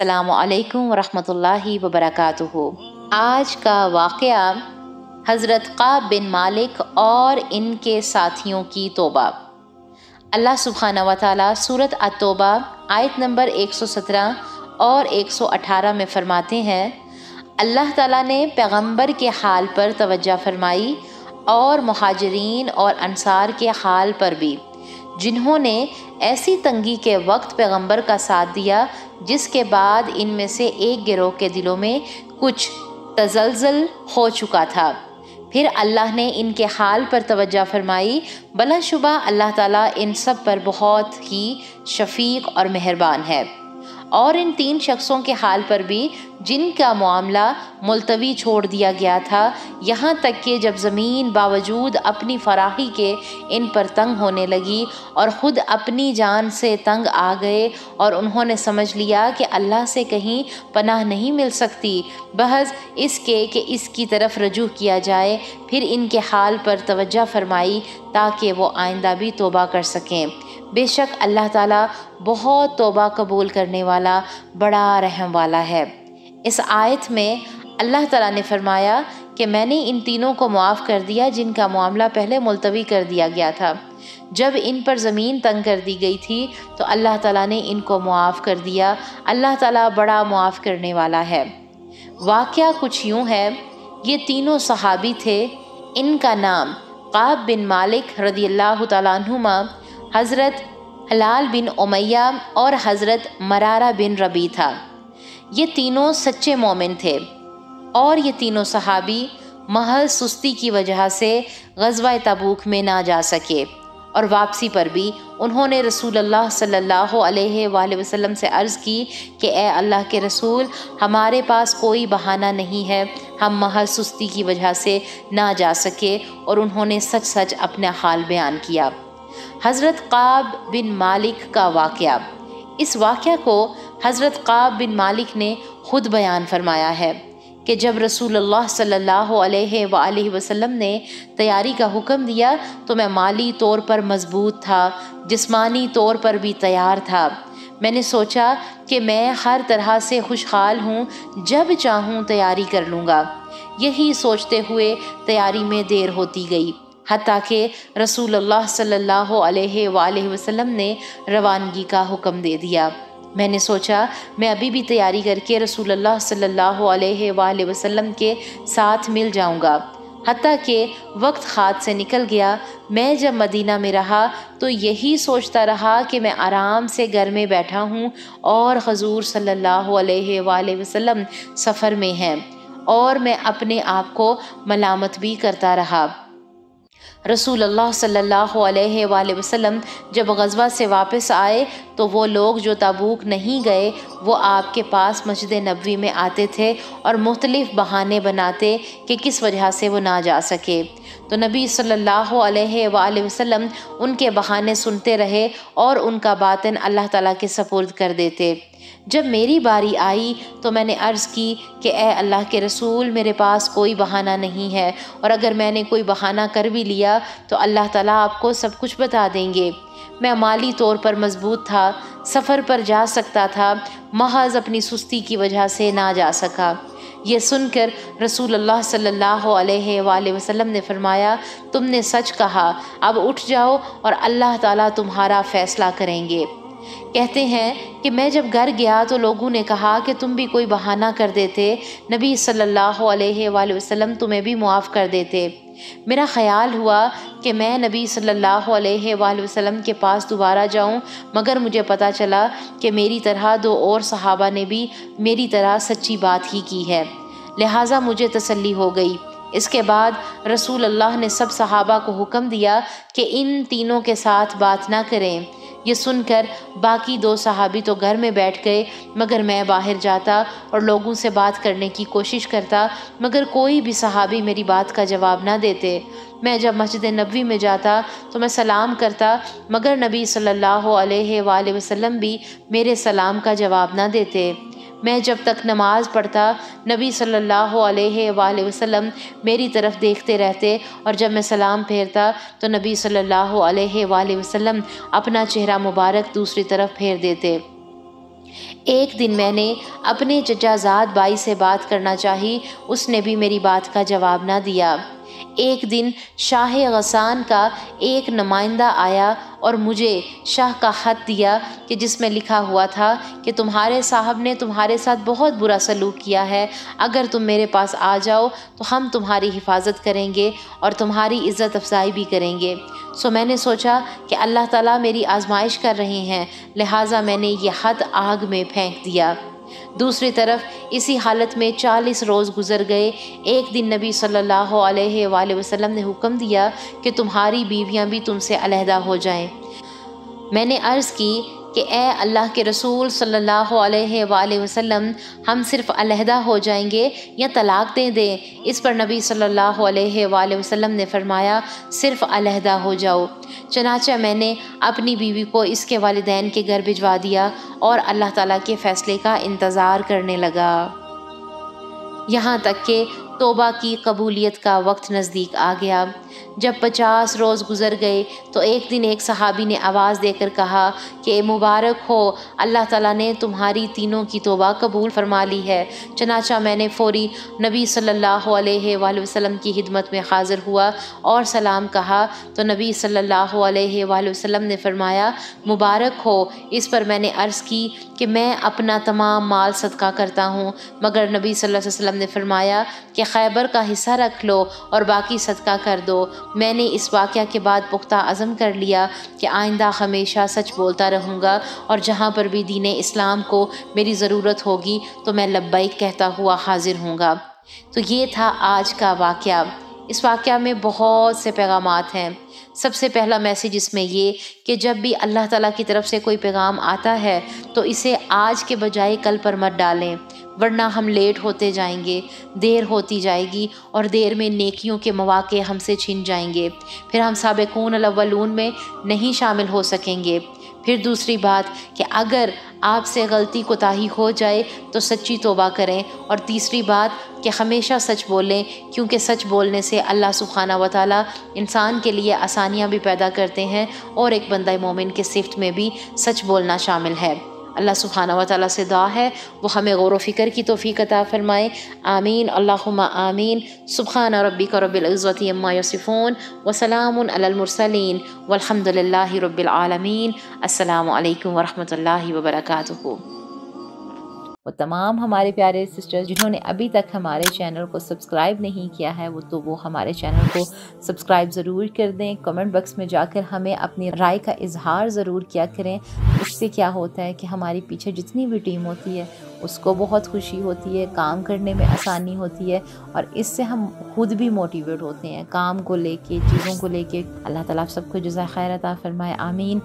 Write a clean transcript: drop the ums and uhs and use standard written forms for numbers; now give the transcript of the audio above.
السلام علیکم ورحمۃ اللہ وبرکاتہ۔ آج کا واقعہ حضرت کعب بن مالک اور ان کے ساتھیوں کی توبہ۔ اللہ سبحانہ و تعالیٰ سورۃ التوبہ آیت نمبر 117 اور 118 میں فرماتے ہیں، اللہ تعالیٰ نے پیغمبر کے حال پر توجہ فرمائی اور مہاجرین اور انصار کے حال پر بھی، جنہوں نے ایسی تنگی کے وقت پیغمبر کا ساتھ دیا جس کے بعد ان میں سے ایک گروہ کے دلوں میں کچھ تزلزل ہو چکا تھا۔ پھر اللہ نے ان کے حال پر توجہ فرمائی، بلا شبہ اللہ تعالیٰ ان سب پر بہت ہی شفیق اور مہربان ہے۔ اور ان تین شخصوں کے حال پر بھی جن کا معاملہ ملتوی چھوڑ دیا گیا تھا، یہاں تک کہ جب زمین باوجود اپنی فراخی کے ان پر تنگ ہونے لگی اور خود اپنی جان سے تنگ آ گئے اور انہوں نے سمجھ لیا کہ اللہ سے کہیں پناہ نہیں مل سکتی بحث اس کے کہ اس کی طرف رجوع کیا جائے، پھر ان کے حال پر توجہ فرمائی تاکہ وہ آئندہ بھی توبہ کر سکیں۔ بے شک اللہ تعالیٰ بہت توبہ قبول کرنے والا، بڑا رحم والا ہے۔ اس آیت میں اللہ تعالیٰ نے فرمایا کہ میں نے ان تینوں کو معاف کر دیا جن کا معاملہ پہلے ملتوی کر دیا گیا تھا۔ جب ان پر زمین تنگ کر دی گئی تھی تو اللہ تعالیٰ نے ان کو معاف کر دیا۔ اللہ تعالیٰ بڑا معاف کرنے والا ہے۔ واقعہ کچھ یوں ہے، یہ تینوں صحابی تھے۔ ان کا نام کعب بن مالک رضی اللہ تعالیٰ عنہما، حضرت ہلال بن امیہ اور حضرت مرارہ بن ربیع تھا۔ یہ تینوں سچے مومن تھے اور یہ تینوں صحابی محض سستی کی وجہ سے غزوہ تبوک میں نہ جا سکے، اور واپسی پر بھی انہوں نے رسول اللہ صلی اللہ علیہ وآلہ وسلم سے عرض کی کہ اے اللہ کے رسول، ہمارے پاس کوئی بہانہ نہیں ہے، ہم محض سستی کی وجہ سے نہ جا سکے، اور انہوں نے سچ سچ اپنا حال بیان کیا۔ حضرت کعب بن مالک کا واقعہ۔ اس واقعہ کو حضرت کعب بن مالک نے خود بیان فرمایا ہے کہ جب رسول اللہ صلی اللہ علیہ وآلہ وسلم نے تیاری کا حکم دیا تو میں مالی طور پر مضبوط تھا، جسمانی طور پر بھی تیار تھا۔ میں نے سوچا کہ میں ہر طرح سے خوشحال ہوں، جب چاہوں تیاری کر لوں گا۔ یہی سوچتے ہوئے تیاری میں دیر ہوتی گئی، حتیٰ کہ رسول اللہ صلی اللہ علیہ وآلہ وسلم نے روانگی کا حکم دے دیا۔ میں نے سوچا میں ابھی بھی تیاری کر کے رسول اللہ صلی اللہ علیہ وآلہ وسلم کے ساتھ مل جاؤں گا، حتیٰ کہ وقت ہاتھ سے نکل گیا۔ میں جب مدینہ میں رہا تو یہی سوچتا رہا کہ میں آرام سے گھر میں بیٹھا ہوں اور حضور صلی اللہ علیہ وآلہ وسلم سفر میں ہیں، اور میں اپنے آپ کو ملامت بھی کرتا رہا۔ رسول اللہ صلی اللہ علیہ وآلہ وسلم جب غزوہ سے واپس آئے تو وہ لوگ جو تبوک نہیں گئے وہ آپ کے پاس مسجد نبوی میں آتے تھے اور مختلف بہانے بناتے کہ کس وجہ سے وہ نہ جا سکے، تو نبی صلی اللہ علیہ وآلہ وسلم ان کے بہانے سنتے رہے اور ان کا باطن اللہ تعالیٰ کے سپرد کر دیتے۔ جب میری باری آئی تو میں نے عرض کی کہ اے اللہ کے رسول، میرے پاس کوئی بہانہ نہیں ہے، اور اگر میں نے کوئی بہانہ کر بھی لیا تو اللہ تعالیٰ آپ کو سب کچھ بتا دیں گے۔ میں مالی طور پر مضبوط تھا، سفر پر جا سکتا تھا، محض اپنی سستی کی وجہ سے نہ جا سکا۔ یہ سن کر رسول اللہ صلی اللہ علیہ وآلہ وسلم نے فرمایا، تم نے سچ کہا، اب اٹھ جاؤ اور اللہ تعالیٰ تمہارا فیصلہ کریں گے۔ کہتے ہیں کہ میں جب گھر گیا تو لوگوں نے کہا کہ تم بھی کوئی بہانہ کر دیتے، نبی صلی اللہ علیہ وآلہ وسلم تمہیں بھی معاف کر دیتے۔ میرا خیال ہوا کہ میں نبی صلی اللہ علیہ وآلہ وسلم کے پاس دوبارہ جاؤں، مگر مجھے پتہ چلا کہ میری طرح دو اور صحابہ نے بھی میری طرح سچی بات ہی کی ہے، لہٰذا مجھے تسلی ہو گئی۔ اس کے بعد رسول اللہ نے سب صحابہ کو حکم دیا کہ ان تینوں کے ساتھ بات نہ کریں۔ یہ سن کر باقی دو صحابی تو گھر میں بیٹھ گئے، مگر میں باہر جاتا اور لوگوں سے بات کرنے کی کوشش کرتا، مگر کوئی بھی صحابی میری بات کا جواب نہ دیتے۔ میں جب مسجد نبوی میں جاتا تو میں سلام کرتا، مگر نبی صلی اللہ علیہ وآلہ وسلم بھی میرے سلام کا جواب نہ دیتے۔ میں جب تک نماز پڑھتا نبی صلی اللہ علیہ وآلہ وسلم میری طرف دیکھتے رہتے، اور جب میں سلام پھیرتا تو نبی صلی اللہ علیہ وآلہ وسلم اپنا چہرہ مبارک دوسری طرف پھیر دیتے۔ ایک دن میں نے اپنے چچا زاد بھائی سے بات کرنا چاہی، اس نے بھی میری بات کا جواب نہ دیا۔ ایک دن شاہ غسان کا ایک نمائندہ آیا اور مجھے شاہ کا خط دیا کہ جس میں لکھا ہوا تھا کہ تمہارے صاحب نے تمہارے ساتھ بہت برا سلوک کیا ہے، اگر تم میرے پاس آ جاؤ تو ہم تمہاری حفاظت کریں گے اور تمہاری عزت افزائی بھی کریں گے۔ سو میں نے سوچا کہ اللہ تعالیٰ میری آزمائش کر رہے ہیں، لہٰذا میں نے یہ خط آگ میں پھینک دیا۔ دوسری طرف اسی حالت میں 40 روز گزر گئے۔ ایک دن نبی صلی اللہ علیہ وآلہ وسلم نے حکم دیا کہ تمہاری بیویاں بھی تم سے علیحدہ ہو جائیں۔ میں نے عرض کی کہ اے اللہ کے رسول صلی اللہ علیہ وآلہ وسلم، ہم صرف علیحدہ ہو جائیں گے یا طلاق دے دیں؟ اس پر نبی صلی اللہ علیہ وآلہ وسلم نے فرمایا صرف علیحدہ ہو جاؤ۔ چنانچہ میں نے اپنی بیوی کو اس کے والدین کے گھر بھجوا دیا اور اللہ تعالیٰ کے فیصلے کا انتظار کرنے لگا، یہاں تک کہ توبہ کی قبولیت کا وقت نزدیک آ گیا۔ جب 50 روز گزر گئے تو ایک دن ایک صحابی نے آواز دے کر کہا کہ مبارک ہو، اللہ تعالیٰ نے تمہاری تینوں کی توبہ قبول فرما لی ہے۔ چنانچہ میں نے فوری نبی صلی اللہ علیہ وآلہ وسلم کی خدمت میں حاضر ہوا اور سلام کہا تو نبی صلی اللہ علیہ وآلہ وسلم نے فرمایا مبارک ہو۔ اس پر میں نے عرض کی کہ میں اپنا تمام مال صدقہ کرتا ہوں، مگر نبی صلی اللہ علیہ وسلم نے فرمایا کہ خیبر کا حصہ رکھ لو اور باقی صدقہ کر دو۔ میں نے اس واقعہ کے بعد پختہ عزم کر لیا کہ آئندہ ہمیشہ سچ بولتا رہوں گا اور جہاں پر بھی دین اسلام کو میری ضرورت ہوگی تو میں لبیک کہتا ہوا حاضر ہوں گا۔ تو یہ تھا آج کا واقعہ۔ اس واقعہ میں بہت سے پیغامات ہیں۔ سب سے پہلا میسیج اس میں یہ کہ جب بھی اللہ تعالیٰ کی طرف سے کوئی پیغام آتا ہے تو اسے آج کے بجائے کل پر مت ڈالیں، ورنہ ہم لیٹ ہوتے جائیں گے، دیر ہوتی جائے گی اور دیر میں نیکیوں کے مواقع ہم سے چھن جائیں گے، پھر ہم سابقون الاولون میں نہیں شامل ہو سکیں گے۔ پھر دوسری بات کہ اگر آپ سے غلطی کوتاہی ہو جائے تو سچی توبہ کریں، اور تیسری بات کہ ہمیشہ سچ بولیں، کیونکہ سچ بولنے سے اللہ سبحانہ و تعالیٰ انسان کے لیے آسانیاں بھی پیدا کرتے ہیں، اور ایک بندہ مومن کے صفت میں بھی سچ بولنا شامل ہے۔ اللہ سبحانہ و تعالیٰ سے دعا ہے وہ ہمیں غور و فکر کی توفیق عطا فرمائے، آمین اللہم آمین۔ سبحان ربک رب العزت عما یصفون وسلام علی المرسلین والحمد للہ رب العالمین۔ السلام علیکم ورحمۃ اللہ وبرکاتہ۔ وہ تمام ہمارے پیارے سسٹرز جنہوں نے ابھی تک ہمارے چینل کو سبسکرائب نہیں کیا ہے وہ ہمارے چینل کو سبسکرائب ضرور کر دیں۔ کمنٹ باکس میں جا کر ہمیں اپنی رائے کا اظہار ضرور کیا کریں۔ اس سے کیا ہوتا ہے کہ ہماری پیچھے جتنی بھی ٹیم ہوتی ہے اس کو بہت خوشی ہوتی ہے، کام کرنے میں آسانی ہوتی ہے، اور اس سے ہم خود بھی موٹیویٹ ہوتے ہیں کام کو لے کے، چیزوں کو لے کے۔ اللہ تعالیٰ آپ سب کو جزائے خیر عطا فرمائے، آمین۔